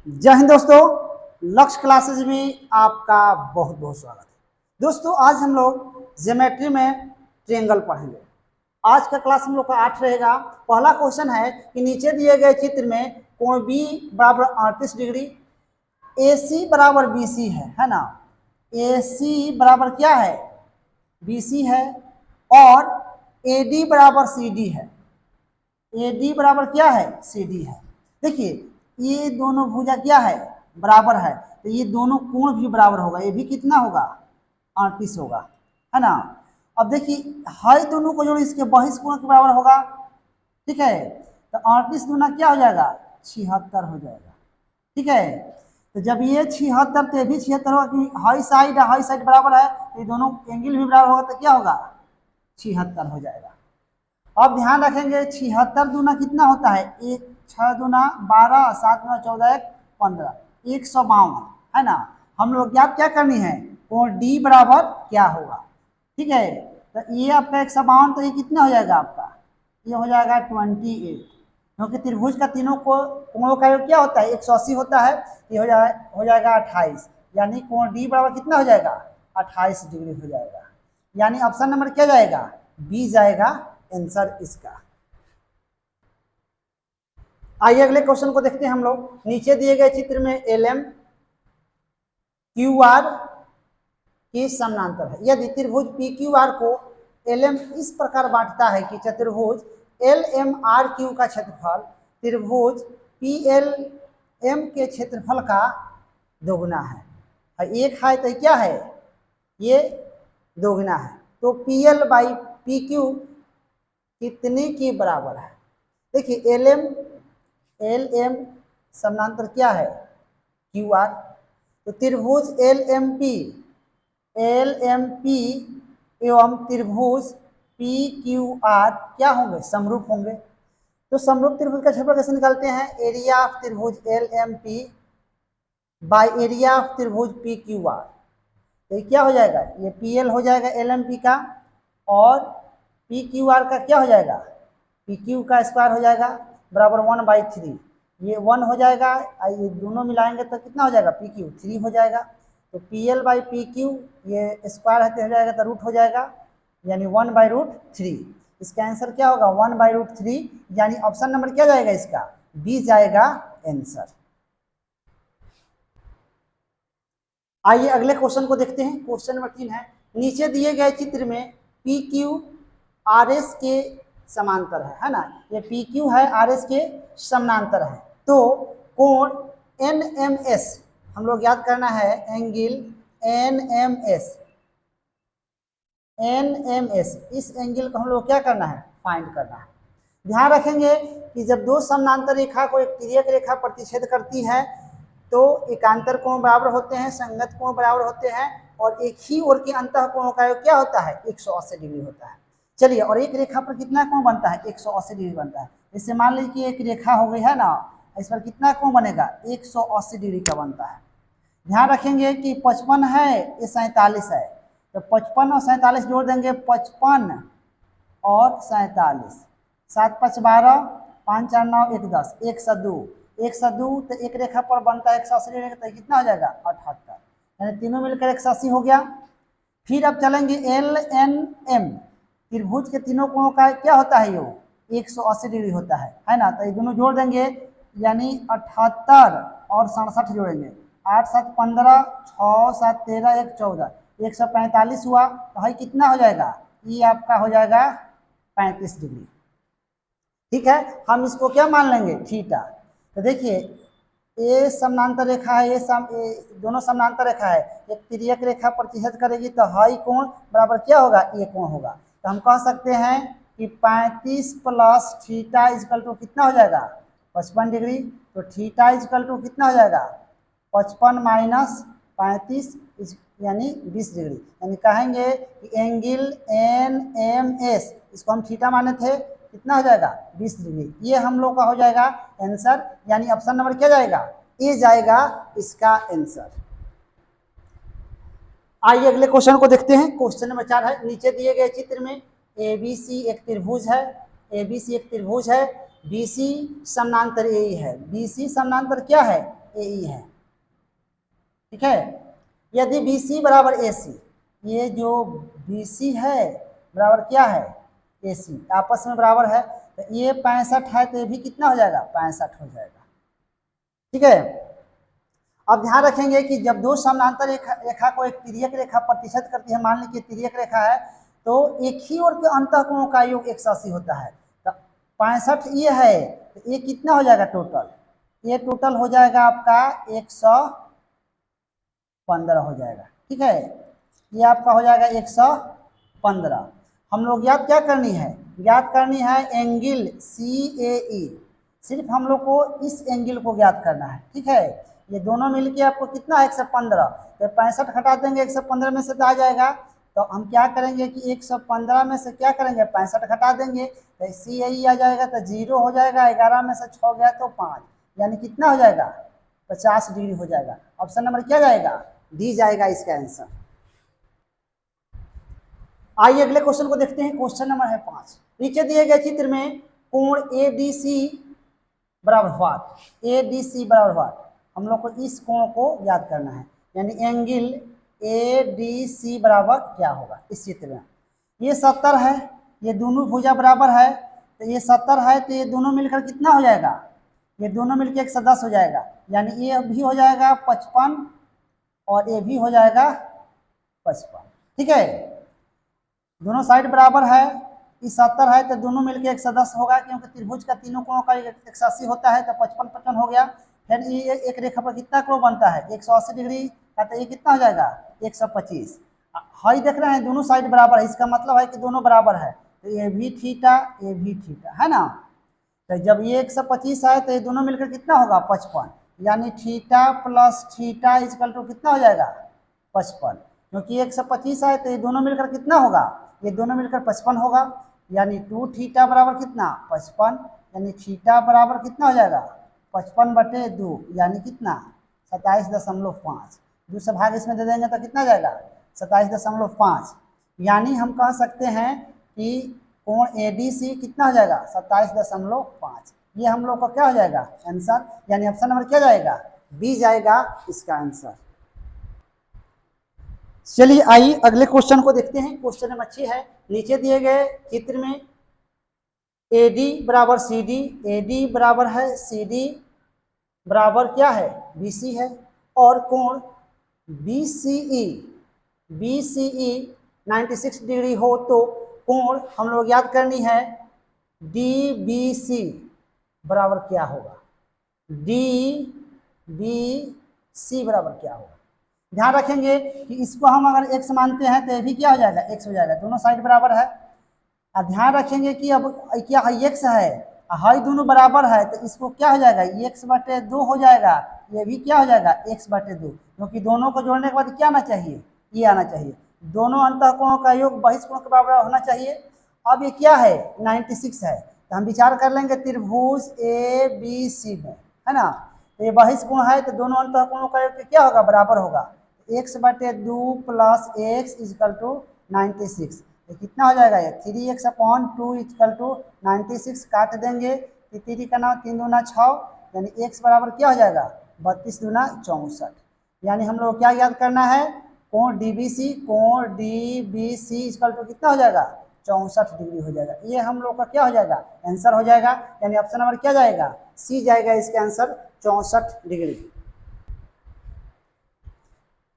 जय हिंद दोस्तों, लक्ष्य क्लासेज में आपका बहुत बहुत स्वागत है। दोस्तों आज हम लोग ज्योमेट्री में ट्रायंगल पढ़ेंगे। आज का क्लास हम लोग का 8 रहेगा। पहला क्वेश्चन है कि नीचे दिए गए चित्र में कोण बी बराबर 38 डिग्री, ए सी बराबर बी सी है ना। ए सी बराबर क्या है, बी सी है, और ए डी बराबर सी डी है। ए डी बराबर क्या है, सी डी है। देखिए ये दोनों भुजा क्या है, बराबर है, तो ये दोनों कोण भी बराबर होगा। ये भी कितना होगा, 38 होगा, है ना। अब देखिए हाई दोनों को जोड़ इसके बहिष कोण के बराबर होगा, ठीक है। तो 38 दूना क्या हो जाएगा, 76 हो जाएगा, ठीक है। तो जब ये 76 तो ये भी 76 होगा कि हाई साइड बराबर है, तो ये दोनों एंगल भी बराबर होगा, तो क्या होगा, 76 हो जाएगा। अब ध्यान रखेंगे 76 दूना कितना होता है, एक 6 दूना 12, 7 दूना 14, 15, 152, है ना। हम लोग ज्ञात क्या करनी है, कोण डी बराबर क्या होगा, ठीक है। तो ये आपका 152, तो ये कितना हो जाएगा आपका, ये हो जाएगा 28, क्योंकि त्रिभुज का तीनों को कोणों का योग क्या होता है, 180 होता है। ये हो जाएगा 28, यानी कोण डी बराबर कितना हो जाएगा, 28 डिग्री हो जाएगा। यानी ऑप्शन नंबर क्या जाएगा, बी जाएगा आंसर इसका। आइए अगले क्वेश्चन को देखते हैं हम लोग। नीचे दिए गए चित्र में एल एम क्यू आर के समानांतर है। यदि त्रिभुज पी क्यू आर को एल एम इस प्रकार बांटता है कि चतुर्भुज एल एम आर क्यू का क्षेत्रफल त्रिभुज पी एल एम के क्षेत्रफल का दोगुना है। एक है तो क्या है, ये दोगुना है, तो P L by P Q कितने के बराबर है। देखिए एल एम समानांतर क्या है, क्यू आर। तो त्रिभुज एल एम पी एवं त्रिभुज पी क्यू आर क्या होंगे, समरूप होंगे। तो समरूप त्रिभुज का क्षेत्रफल कैसे निकालते हैं, एरिया ऑफ त्रिभुज L M P by area of त्रिभुज पी क्यू आर। तो ये क्या हो जाएगा, ये पी एल हो जाएगा एल एम पी का, और पी क्यू आर का क्या हो जाएगा, पी क्यू का स्क्वायर हो जाएगा बराबर 1/3। ये 1 हो जाएगा, ये दोनों मिलाएंगे तो कितना हो जाएगा, पी क्यू 3 हो जाएगा। तो P L by P Q ये स्क्वायर हो जाएगा तो रूट हो जाएगा, यानी 1/√3। इसका आंसर क्या होगा, 1/√3, यानी ऑप्शन नंबर क्या जाएगा इसका, बी जाएगा आंसर। आइए अगले क्वेश्चन को देखते हैं। क्वेश्चन नंबर 3 है, नीचे दिए गए चित्र में पी क्यू आर एस के समांतर है ना। ये पी क्यू है, आर एस के समानांतर है। तो कोण एन एम एस हम लोग याद करना है, एंगल एन एम एस, इस एंगल को हम लोग क्या करना है, फाइंड करना है। ध्यान रखेंगे कि जब दो समानांतर रेखा को एक तिर्यक रेखा प्रतिच्छेद करती है तो एकांतर कोण बराबर होते हैं, संगत कोण बराबर होते हैं, और एक ही ओर के अंतः कोणों का योग क्या होता है, 180 डिग्री होता है। चलिए, और एक रेखा पर कितना कोण बनता है, 180 डिग्री बनता है। जैसे मान लीजिए कि एक रेखा हो गई है ना, इस पर कितना कोण बनेगा, 180 डिग्री का बनता है। ध्यान रखेंगे कि 55 है, ये 47 है, तो 55 और 47 जोड़ देंगे, 55 और 47, 7 5 12, 5 4 9 1 10, 102 तो एक रेखा पर बनता है 180 डिग्री, तो कितना हो जाएगा, 78, यानी तीनों मिलकर 180 हो गया। फिर अब चलेंगे एल एन एम, त्रिभुज के तीनों कोणों का क्या होता है, ये 180 डिग्री होता है ना। तो ये दोनों जोड़ देंगे, यानी 78 और 67 जोड़ेंगे, 8 7 15, 6 7 13, 1 14, 145 हुआ। तो भाई कितना हो जाएगा, ये आपका हो जाएगा 35 डिग्री, ठीक है। हम इसको क्या मान लेंगे, थीटा। तो देखिए ये समानांतर रेखा है, ये दोनों समानांतर रेखा है, एक तिर्यक रेखा प्रतिच्छेद करेगी तो हाई कोण बराबर क्या होगा, ये कोण होगा। तो हम कह सकते हैं कि 35 प्लस थीटा इजकल टू कितना हो जाएगा, 55 डिग्री। तो थीटा इजकल टू कितना हो जाएगा, 55 माइनस 35 यानी 20 डिग्री। यानी कहेंगे कि एंगल एन एम एस, इसको हम थीटा माने थे, कितना हो जाएगा, 20 डिग्री। ये हम लोग का हो जाएगा आंसर, यानी ऑप्शन नंबर क्या जाएगा, ए जाएगा इसका आंसर। आइए अगले क्वेश्चन को देखते हैं। क्वेश्चन नंबर 4 है, नीचे दिए गए चित्र में एबीसी एक त्रिभुज है, एबीसी एक त्रिभुज है, बीसी समानांतर ए है। बीसी समानांतर क्या है, AE है, ठीक है। यदि BC बराबर AC, ये जो BC है बराबर क्या है AC, आपस में बराबर है, तो ये 65 है तो ये भी कितना हो जाएगा 65 हो जाएगा, ठीक है। अब ध्यान रखेंगे कि जब दो समानांतर रेखा को एक तिर्यक रेखा प्रतिशत करती है, मान लीजिए तिर्यक रेखा है तो एक ही ओर के अंतःकोणों का योग 180 होता है, तो 65 ये है तो ये कितना हो जाएगा टोटल, ये टोटल हो जाएगा आपका 115 हो जाएगा, ठीक है। ये आपका हो जाएगा 115। हम लोग याद क्या करनी है, ज्ञात करनी है एंगल CAE, सिर्फ हम लोग को इस एंगल को ज्ञात करना है, ठीक है। ये दोनों मिलके आपको कितना है 115, तो 65 हटा देंगे 115 में से तो आ जाएगा, तो हम क्या करेंगे कि 115 में से क्या करेंगे 65 हटा देंगे तो CAE आ जाएगा, तो 0 हो जाएगा, 11 में से 6 गया तो 5, यानी कितना हो जाएगा 50 डिग्री हो जाएगा। ऑप्शन नंबर क्या जाएगा, डी जाएगा इसका आंसर। आइए अगले क्वेश्चन को देखते हैं, क्वेश्चन नंबर है 5। नीचे दिए गए चित्र में कोण ADC बराबर व्हाट, ADC बराबर व्हाट, हम लोग को इस कोण को याद करना है, यानी एंगल ADC बराबर क्या होगा इस चित्र में। ये 70 है, ये दोनों भुजा बराबर है, तो ये 70 है तो ये दोनों मिलकर कितना हो जाएगा, ये दोनों मिलकर 110 हो जाएगा, यानी ये भी हो जाएगा 55 और ये भी हो जाएगा 55, ठीक है। दोनों साइड बराबर है, इस 70 है तो दोनों मिलकर 110 होगा, क्योंकि त्रिभुज का तीनों कोणों का 180 होता है, तो 55 55 हो गया। फिर ये एक रेखा पर कितना कोण बनता है 180 डिग्री का, तो ये कितना हो जाएगा 125। हाई देख रहे हैं दोनों साइड बराबर है, इसका मतलब है कि दोनों बराबर है, तो ये भी थीटा ये भी थीटा है ना। तो जब ये 125 है तो ये दोनों मिलकर कितना होगा 55, यानी theta plus theta equal to कितना हो जाएगा 55, क्योंकि 125 है तो ये दोनों मिलकर कितना होगा, ये दोनों मिलकर 55 होगा, यानी 2 थीटा बराबर कितना 55, यानी थीटा बराबर कितना हो जाएगा 55/2, यानी कितना 27.5, 2 से भाग इसमें दे देंगे तो कितना जाएगा 27.5, यानी हम कह सकते हैं कि कोण ADC कितना हो जाएगा 27.5। ये हम लोग का क्या हो जाएगा आंसर, यानी ऑप्शन नंबर क्या जाएगा बी जाएगा इसका आंसर। चलिए आइए अगले क्वेश्चन को देखते हैं, क्वेश्चन नंबर 6 है। नीचे दिए गए चित्र में AD बराबर CD, AD बराबर है CD बराबर क्या है BC है, और कोण BCE 96 डिग्री हो तो कोण हम लोग याद करनी है DBC बराबर क्या होगा, DBC बराबर क्या होगा। ध्यान रखेंगे कि इसको हम अगर x मानते हैं तो ये भी क्या हो जाएगा x हो जाएगा, दोनों साइड बराबर है। और ध्यान रखेंगे कि अब क्या x है हाई दोनों बराबर है, तो इसको क्या हो जाएगा x/2 हो जाएगा, ये भी क्या हो जाएगा x/2, क्योंकि दोनों को जोड़ने के बाद क्या आना चाहिए ये आना चाहिए, दोनों अंतःकोणों का योग बहिष्कोण के बराबर होना चाहिए। अब ये क्या है 96 है, तो हम विचार कर लेंगे त्रिभुज ABC में, है ना, तो ये बहिष्कोण है तो दोनों अंतःकोणों का योग क्या होगा बराबर होगा, x/2 plus x equal to 96, तो कितना हो जाएगा ये 3x/2 इक्वल टू 96, काट देंगे 3 का 9 3 दूना 6, यानी x बराबर क्या हो जाएगा 32 दूना 64, यानी हम लोग क्या याद करना है कोण DBC इक्वल टू कितना हो जाएगा 64 डिग्री हो जाएगा, ये हम लोग का क्या हो जाएगा आंसर हो जाएगा, यानी ऑप्शन नंबर क्या जाएगा C जाएगा इसका आंसर 64 डिग्री।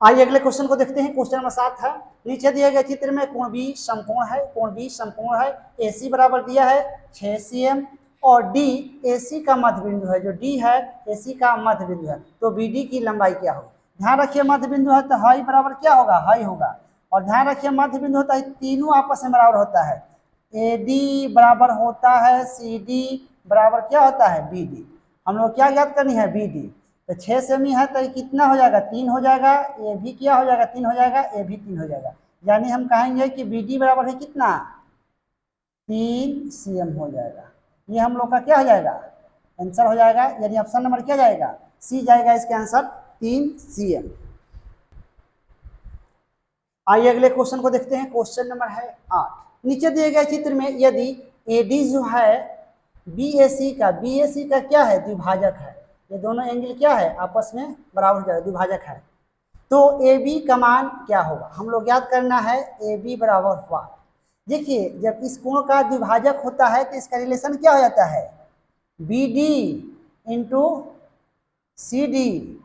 आइए अगले क्वेश्चन को देखते हैं, क्वेश्चन नंबर 7 है। नीचे दिए गए चित्र में कोण B समकोण है, कोण B समकोण है, AC बराबर दिया है 6 cm और D AC का मध्य बिंदु है, जो D है AC का मध्य बिंदु है, तो BD की लंबाई क्या होगी। ध्यान रखिए मध्य बिंदु है तो हाई बराबर क्या होगा हाई होगा, और ध्यान रखिए मध्य बिंदु होता है तीनों आपस में बराबर होता है, AD बराबर होता है CD बराबर क्या होता है BD, हम लोग क्या याद करनी है BD, तो 6 सेमी है तो कितना हो जाएगा 3 हो जाएगा, ये भी क्या हो जाएगा 3 हो जाएगा, ये भी 3 हो जाएगा, यानी हम कहेंगे कि BD बराबर है कितना 3 cm हो जाएगा, ये हम लोग का क्या हो जाएगा आंसर हो जाएगा, यानी ऑप्शन नंबर क्या जाएगा C जाएगा इसका आंसर 3 cm। आइए अगले क्वेश्चन को देखते हैं, क्वेश्चन नंबर है 8। नीचे दिए गए चित्र में यदि AD जो है BAC का क्या है द्विभाजक है, ये दोनों एंगल क्या है, आपस में बराबर हो जाएगा, द्विभाजक है। तो ए बी का मान क्या होगा, हम लोग याद करना है ए बी बराबर हुआ। देखिए जब इस कोण का द्विभाजक होता है तो इसका रिलेशन क्या हो जाता है, B D into C D,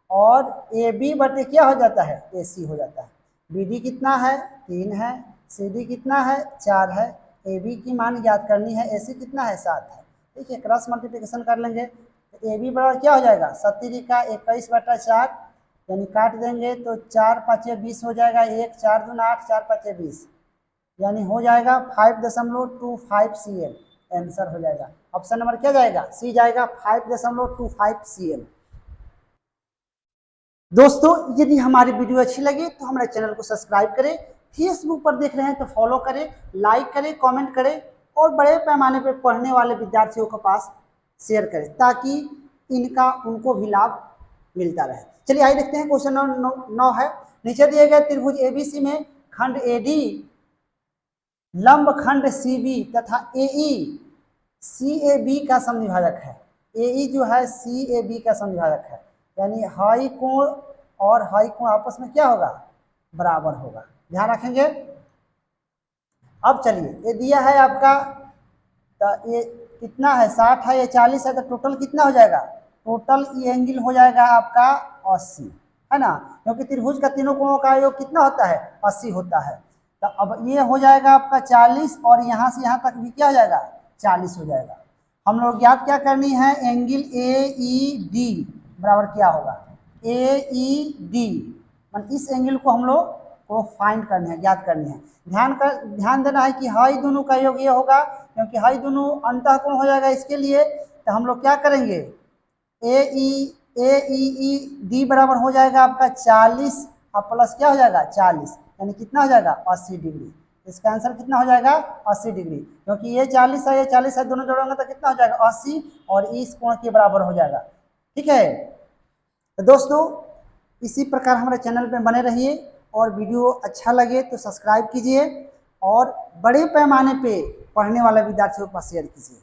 और ए बी बटे क्या हो जाता है, ए सी हो जाता है। बी डी कितना है, 3 है, सी डी कितना है, 4 है, ए बी की मान ज्ञात करनी है, ए सी कितना है, 7 है। ठीक है, क्रॉस मल्टीप्लिकेशन कर लेंगे तो ए बी बराबर क्या हो जाएगा, 7 का 21/4, यानी काट देंगे तो 4 5 20 हो जाएगा, 1 4 दूना 8 4 5 20, यानी हो जाएगा 5.25 CL, आंसर हो जाएगा। ऑप्शन नंबर क्या जाएगा, सी जाएगा, 5.25 CL। दोस्तों यदि हमारी वीडियो अच्छी लगी तो हमारे चैनल को सब्सक्राइब करें, फेसबुक पर देख रहे हैं तो फॉलो करें, लाइक करें, कमेंट करें और बड़े पैमाने पर पढ़ने वाले विद्यार्थियों के पास शेयर करें ताकि इनका उनको भी लाभ मिलता रहे। चलिए आइए देखते हैं क्वेश्चन नंबर 9 है। नीचे दिए गए त्रिभुज एबीसी में खंड एडी लंब खंड सीबी तथा एई सीएबी का समद्विभाजक है। एई जो है सीएबी का समद्विभाजक है, यानी हाई कोण और हाई कोण आपस में क्या होगा, बराबर होगा, ध्यान रखेंगे। अब चलिए ये दिया है आपका, तो ये कितना है, 60 है, ये 40 है, तो टोटल कितना हो जाएगा, टोटल ये एंगल हो जाएगा आपका 80, है ना, क्योंकि त्रिभुज का तीनों कोणों का योग कितना होता है, 80 होता है। तो अब ये हो जाएगा आपका 40 और यहाँ से यहाँ तक भी क्या हो जाएगा, 40 हो जाएगा। हम लोग याद क्या करनी है, एंगल ए ई डी बराबर क्या होगा, ए ई डी, मतलब इस एंगल को हम लोग को फाइंड करनी है, ज्ञात करनी है। ध्यान देना है कि हाई दोनों का योग ये होगा, क्योंकि हाई दोनों अंतः कोण हो जाएगा, इसके लिए तो हम लोग क्या करेंगे, ए ई डी बराबर हो जाएगा आपका 40 और प्लस क्या हो जाएगा 40, यानी कितना हो जाएगा 80 डिग्री। इसका आंसर कितना हो जाएगा 80 डिग्री, क्योंकि ये 40 है, ये 40 है, दोनों जोड़ेंगे तो कितना हो जाएगा 80 और इस कोण के बराबर हो जाएगा। ठीक है, तो दोस्तों इसी प्रकार हमारे चैनल पे बने रहिए और वीडियो अच्छा लगे तो सब्सक्राइब कीजिए और बड़े पैमाने पे पढ़ने वाले विद्यार्थियों के पास शेयर कीजिए।